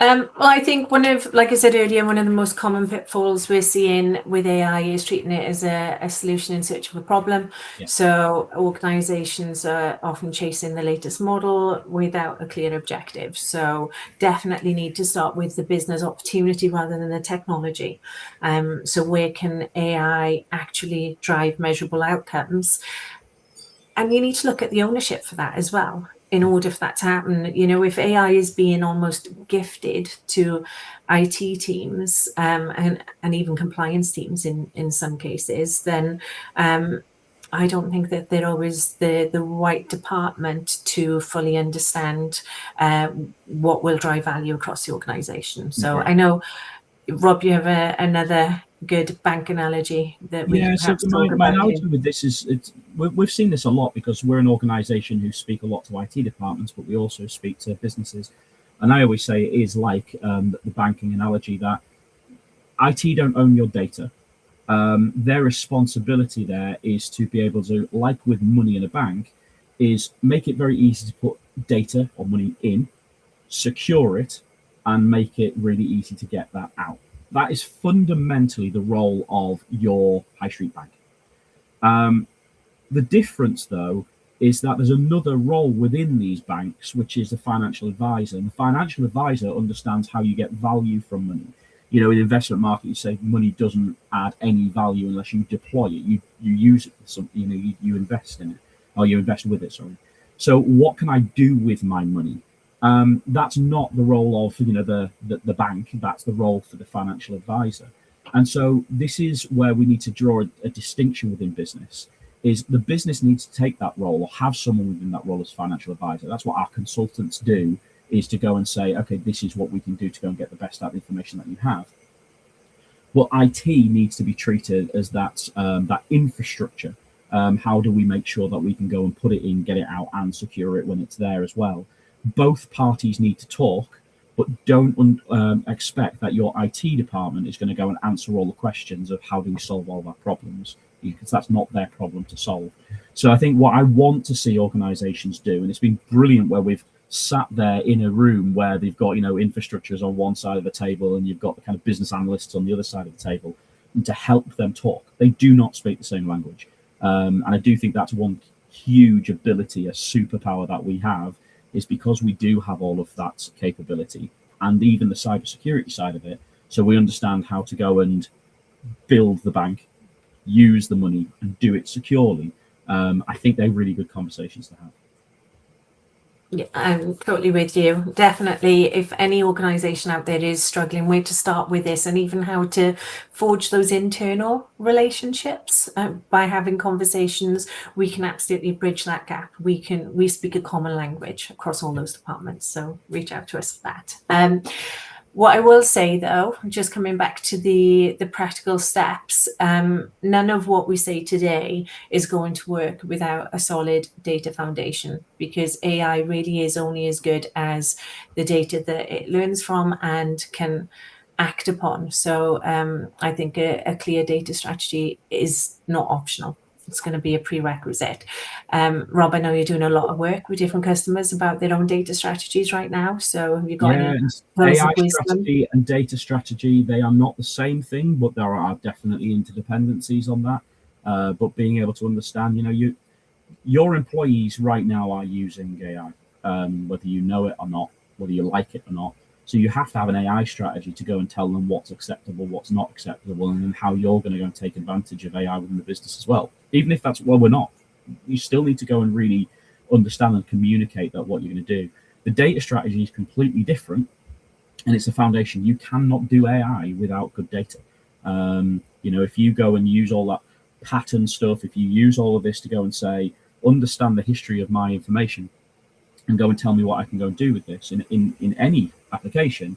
Well, I think like I said earlier, one of the most common pitfalls we're seeing with AI is treating it as a solution in search of a problem. Yeah. So organizations are often chasing the latest model without a clear objective. So definitely need to start with the business opportunity rather than the technology. So where can AI actually drive measurable outcomes? And you need to look at the ownership for that as well in order for that to happen. You know, if AI is being almost gifted to IT teams and even compliance teams in some cases, then I don't think that they're always the right department to fully understand what will drive value across the organization. So I know, Rob, you have another good bank analogy that we can perhaps talk my about analogy here. with this is we've seen this a lot because we're an organization who speak a lot to IT departments, but we also speak to businesses. And I always say it is like the banking analogy that IT don't own your data. Their responsibility there is to be able to, like with money in a bank, is make it very easy to put data or money in, secure it, and make it really easy to get that out. That is fundamentally the role of your high street bank. The difference, though, is that there's another role within these banks, which is the financial advisor. And the financial advisor understands how you get value from money. You know, in the investment market, you say money doesn't add any value unless you deploy it. You use it for something. You know, you invest in it, or you invest with it. Sorry. So, what can I do with my money? That's not the role of the bank. That's the role for the financial advisor. And so this is where we need to draw a distinction within business. Is the business needs to take that role or have someone within that role as financial advisor. That's what our consultants do, is to go and say, okay, this is what we can do to go and get the best out of the information that you have. But IT needs to be treated as that infrastructure. How do we make sure that we can go and put it in, get it out, and secure it when it's there as well? Both parties need to talk, but don't expect that your IT department is going to go and answer all the questions of how do we solve all our problems, because that's not their problem to solve. So I think what I want to see organizations do, and it's been brilliant where we've sat there in a room where they've got, infrastructures on one side of the table and you've got the kind of business analysts on the other side of the table, and to help them talk. They do not speak the same language. And I do think that's one huge ability, a superpower that we have, is because we do have all of that capability and even the cybersecurity side of it. So we understand how to go and build the bank, use the money, and do it securely. I think they're really good conversations to have. Yeah, I'm totally with you. Definitely, if any organization out there is struggling, where to start with this and even how to forge those internal relationships by having conversations, we can absolutely bridge that gap. We speak a common language across all those departments. So reach out to us for that. What I will say, though, just coming back to the practical steps, none of what we say today is going to work without a solid data foundation, because AI really is only as good as the data that it learns from and can act upon. So I think a clear data strategy is not optional. It's going to be a prerequisite. Rob, I know you're doing a lot of work with different customers about their own data strategies right now. So have you got any AI strategy and data strategy, they are not the same thing, but there are definitely interdependencies on that. But being able to understand, your employees right now are using AI, whether you know it or not, whether you like it or not. So you have to have an AI strategy to go and tell them what's acceptable, what's not acceptable, and then how you're going to go and take advantage of AI within the business as well. Even if that's, well, we're not. You still need to go and really understand and communicate that what you're going to do. The data strategy is completely different, and it's a foundation. You cannot do AI without good data. If you go and use all that pattern stuff, if you use all of this to go and say, understand the history of my information, and go and tell me what I can go and do with this in any application,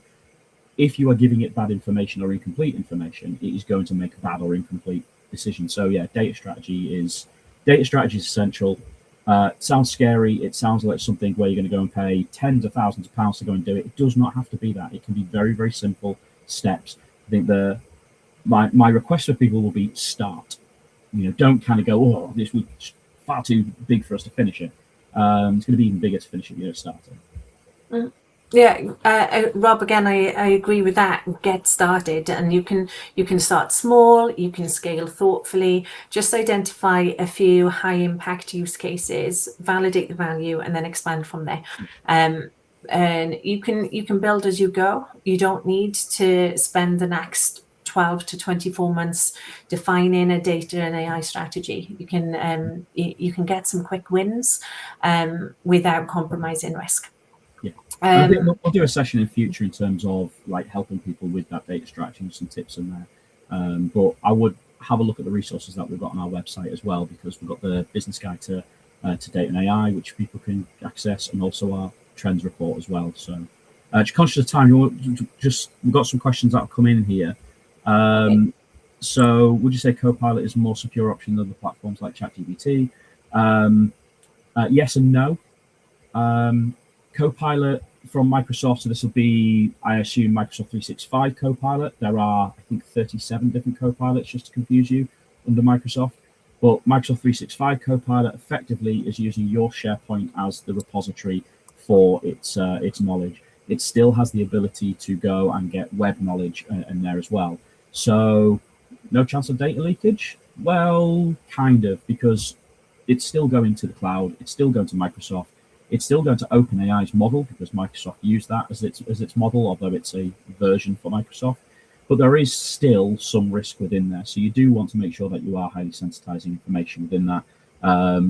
if you are giving it bad information or incomplete information, it is going to make bad or incomplete decisions. So yeah, data strategy is essential. It sounds scary. It sounds like something where you're going to go and pay tens of thousands of pounds to go and do it. It does not have to be that. It can be very, very simple steps. I think the my request for people will be start. Don't kind of go, oh, this was far too big for us to finish it. It's going to be even bigger to finish it. Starting. Yeah, Rob, again, I agree with that. Get started, and you can start small, you can scale thoughtfully, just identify a few high impact use cases, validate the value, and then expand from there. And you can build as you go. You don't need to spend the next 12 to 24 months defining a data and AI strategy. You can get some quick wins without compromising risk. Yeah, I think we'll do a session in future in terms of like helping people with that data strategy and some tips in there. But I would have a look at the resources that we've got on our website as well, because we've got the business guide to data and AI, which people can access, and also our trends report as well. So, just conscious of time, we've got some questions that have come in here. So, would you say Copilot is a more secure option than the platforms like ChatGPT? Yes and no. Copilot from Microsoft, so this will be, I assume, Microsoft 365 Copilot. There are, I think, 37 different Copilots, just to confuse you, under Microsoft. But Microsoft 365 Copilot effectively is using your SharePoint as the repository for its knowledge. It still has the ability to go and get web knowledge in there as well. So no chance of data leakage? Well, kind of, because it's still going to the cloud. It's still going to Microsoft. It's still going to OpenAI's model, because Microsoft used that as its model, although it's a version for Microsoft. But there is still some risk within there. So you do want to make sure that you are highly sensitizing information within that.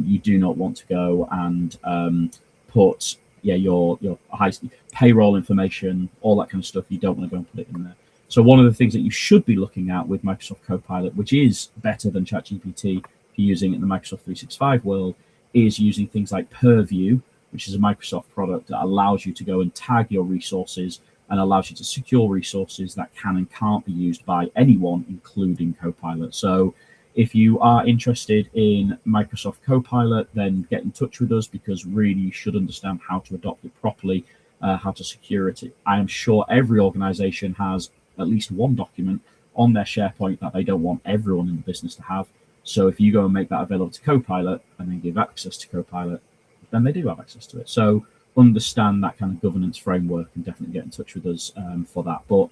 You do not want to go and put your high payroll information, all that kind of stuff. You don't want to go and put it in there. So one of the things that you should be looking at with Microsoft Copilot, which is better than ChatGPT if you're using it in the Microsoft 365 world, is using things like Purview, which is a Microsoft product that allows you to go and tag your resources and allows you to secure resources that can and can't be used by anyone, including Copilot. So if you are interested in Microsoft Copilot, then get in touch with us, because really you should understand how to adopt it properly, how to secure it. I am sure every organization has at least one document on their SharePoint that they don't want everyone in the business to have. So if you go and make that available to Copilot and then give access to Copilot, then they do have access to it. So understand that kind of governance framework and definitely get in touch with us for that. But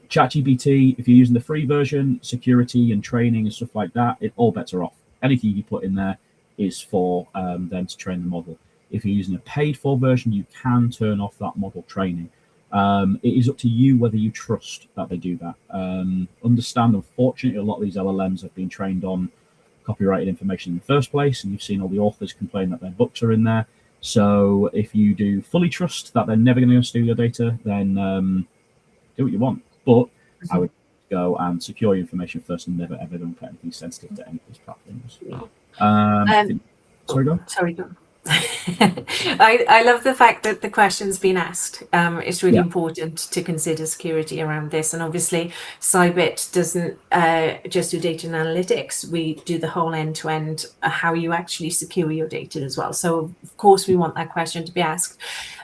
ChatGPT, if you're using the free version, security and training and stuff like that, all bets are off. Anything you put in there is for them to train the model. If you're using a paid for version, you can turn off that model training. It is up to you whether you trust that they do that. Understand, unfortunately, a lot of these LLMs have been trained on copyrighted information in the first place, and you've seen all the authors complain that their books are in there. So if you do fully trust that they're never going to steal your data, then do what you want. But I would go and secure your information first and never ever don't put anything sensitive to any of these platforms. Sorry, go on. Sorry, go on. I love the fact that the question's been asked. It's really important to consider security around this, and obviously Cybit doesn't just do data and analytics. We do the whole end-to-end how you actually secure your data as well. So of course we want that question to be asked,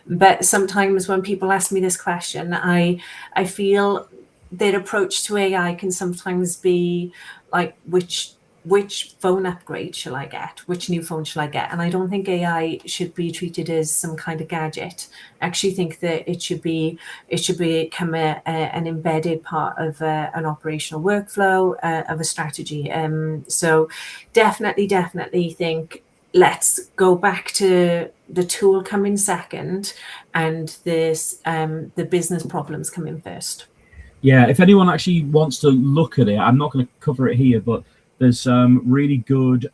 but sometimes when people ask me this question, I feel their approach to AI can sometimes be like, which phone upgrade shall I get? Which new phone shall I get? And I don't think AI should be treated as some kind of gadget. I actually think that it should become an embedded part of an operational workflow, of a strategy. So definitely think, let's go back to the tool coming second and the business problems coming first. Yeah, if anyone actually wants to look at it, I'm not going to cover it here, but there's really good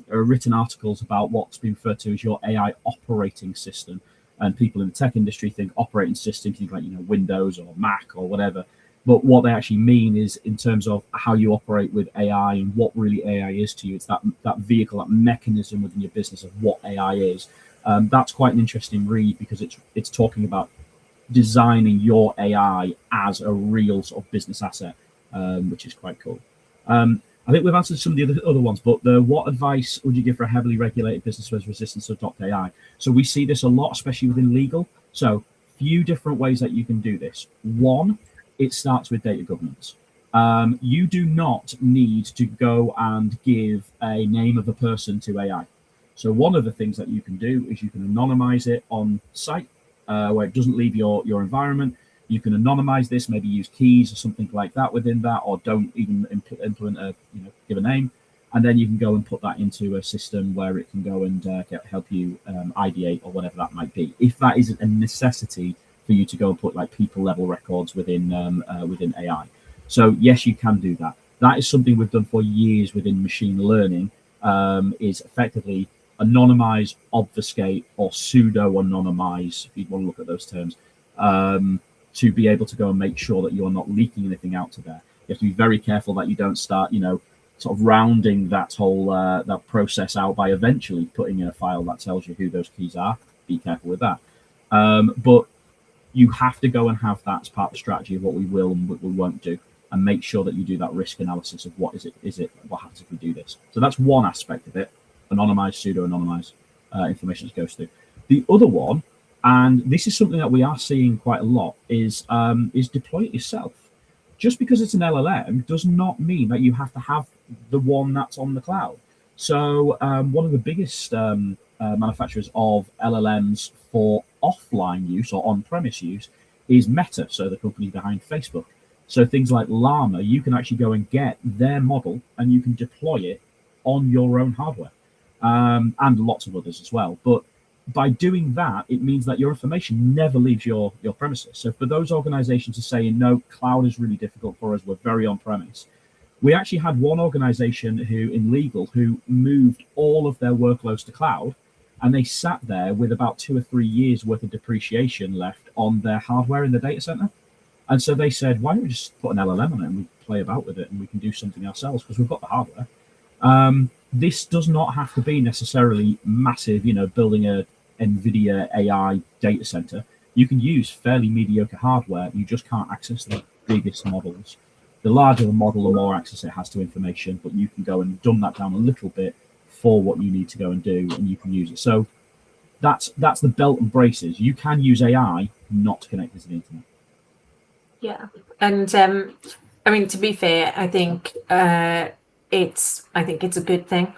written articles about what's been referred to as your AI operating system. And people in the tech industry think operating system, think like Windows or Mac or whatever. But what they actually mean is in terms of how you operate with AI and what really AI is to you. It's that vehicle, that mechanism within your business of what AI is. That's quite an interesting read, because it's talking about designing your AI as a real sort of business asset, which is quite cool. I think we've answered some of the other ones, but what advice would you give for a heavily regulated business who has resistance to adopt AI? So we see this a lot, especially within legal. So few different ways that you can do this. One, it starts with data governance. You do not need to go and give a name of a person to AI. So one of the things that you can do is you can anonymize it on site, where it doesn't leave your environment. You can anonymize this, maybe use keys or something like that within that, or don't even implement a, give a name. And then you can go and put that into a system where it can go and help you ideate or whatever that might be. If that isn't a necessity for you to go and put like people level records within within AI. So yes, you can do that. That is something we've done for years within machine learning, is effectively anonymize, obfuscate, or pseudo-anonymize, if you want to look at those terms, to be able to go and make sure that you're not leaking anything out to there. You have to be very careful that you don't start, sort of rounding that whole that process out by eventually putting in a file that tells you who those keys are. Be careful with that. But you have to go and have that as part of the strategy of what we will and what we won't do, and make sure that you do that risk analysis of what what happens if we do this. So that's one aspect of it: anonymize, pseudo-anonymize information that goes through. The other one, and this is something that we are seeing quite a lot, is deploy it yourself. Just because it's an LLM does not mean that you have to have the one that's on the cloud. So one of the biggest manufacturers of LLMs for offline use or on-premise use is Meta, so the company behind Facebook. So things like Llama, you can actually go and get their model and you can deploy it on your own hardware, and lots of others as well. But by doing that, it means that your information never leaves your premises. So for those organizations who say, no, cloud is really difficult for us, we're very on-premise. We actually had one organization in legal who moved all of their workloads to cloud, and they sat there with about 2 or 3 years worth of depreciation left on their hardware in the data center. And so they said, why don't we just put an LLM on it and we play about with it and we can do something ourselves because we've got the hardware. This does not have to be necessarily massive, building a NVIDIA AI data center. You can use fairly mediocre hardware. You just can't access the biggest models. The larger the model, the more access it has to information, but you can go and dumb that down a little bit for what you need to go and do, and you can use it. So that's the belt and braces. You can use AI not to connect to the internet. Yeah, and I mean, to be fair, I think it's a good thing.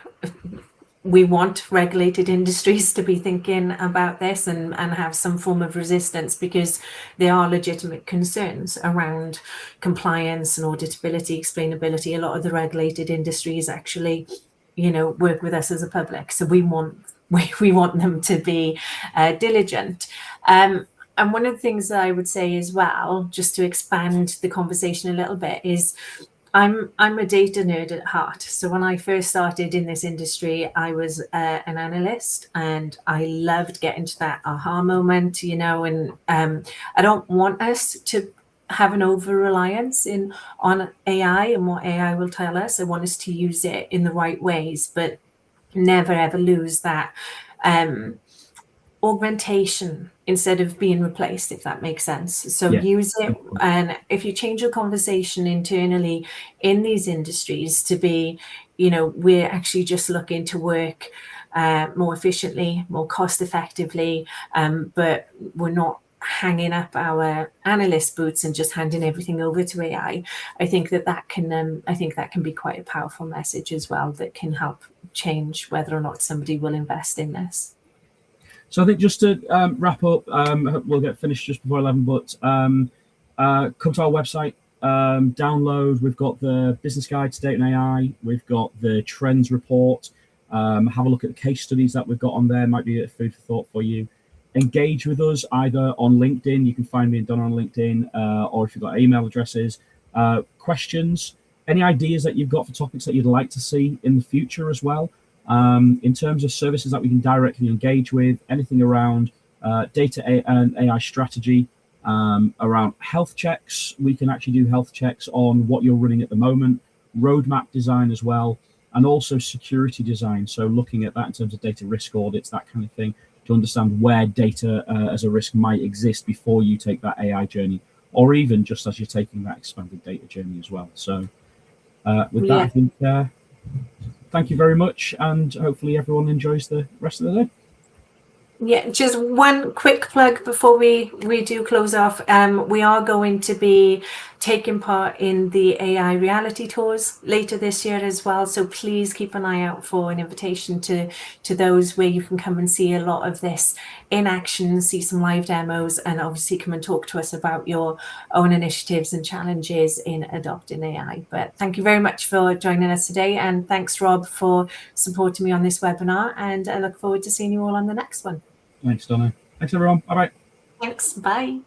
We want regulated industries to be thinking about this and have some form of resistance, because there are legitimate concerns around compliance and auditability, explainability. A lot of the regulated industries actually, work with us as a public, so we want them to be diligent. And one of the things that I would say as well, just to expand the conversation a little bit, is I'm a data nerd at heart. So when I first started in this industry, I was an analyst, and I loved getting to that aha moment, and I don't want us to have an over-reliance on AI and what AI will tell us. I want us to use it in the right ways, but never ever lose that augmentation instead of being replaced, if that makes sense. So yeah. Use it, and if you change your conversation internally in these industries to be, we're actually just looking to work more efficiently, more cost effectively, but we're not hanging up our analyst boots and just handing everything over to AI. I think that can be quite a powerful message as well, that can help change whether or not somebody will invest in this. So I think just to wrap up, we'll get finished just before 11, but come to our website, download. We've got the business guide to data and AI. We've got the trends report. Have a look at the case studies that we've got on there. Might be a food for thought for you. Engage with us either on LinkedIn. You can find me and Donna on LinkedIn, or if you've got email addresses, questions, any ideas that you've got for topics that you'd like to see in the future as well. In terms of services that we can directly engage with, anything around data and AI strategy, around health checks. We can actually do health checks on what you're running at the moment, roadmap design as well, and also security design. So looking at that in terms of data risk audits, that kind of thing, to understand where data as a risk might exist before you take that AI journey, or even just as you're taking that expanded data journey as well. So with that, I think thank you very much, and hopefully everyone enjoys the rest of the day. Yeah, just one quick plug before we do close off. We are going to be taking part in the AI reality tours later this year as well. So please keep an eye out for an invitation to those where you can come and see a lot of this in action, see some live demos, and obviously come and talk to us about your own initiatives and challenges in adopting AI. But thank you very much for joining us today. And thanks, Rob, for supporting me on this webinar. And I look forward to seeing you all on the next one. Thanks, Donna. Thanks, everyone. Bye-bye. Thanks. Bye.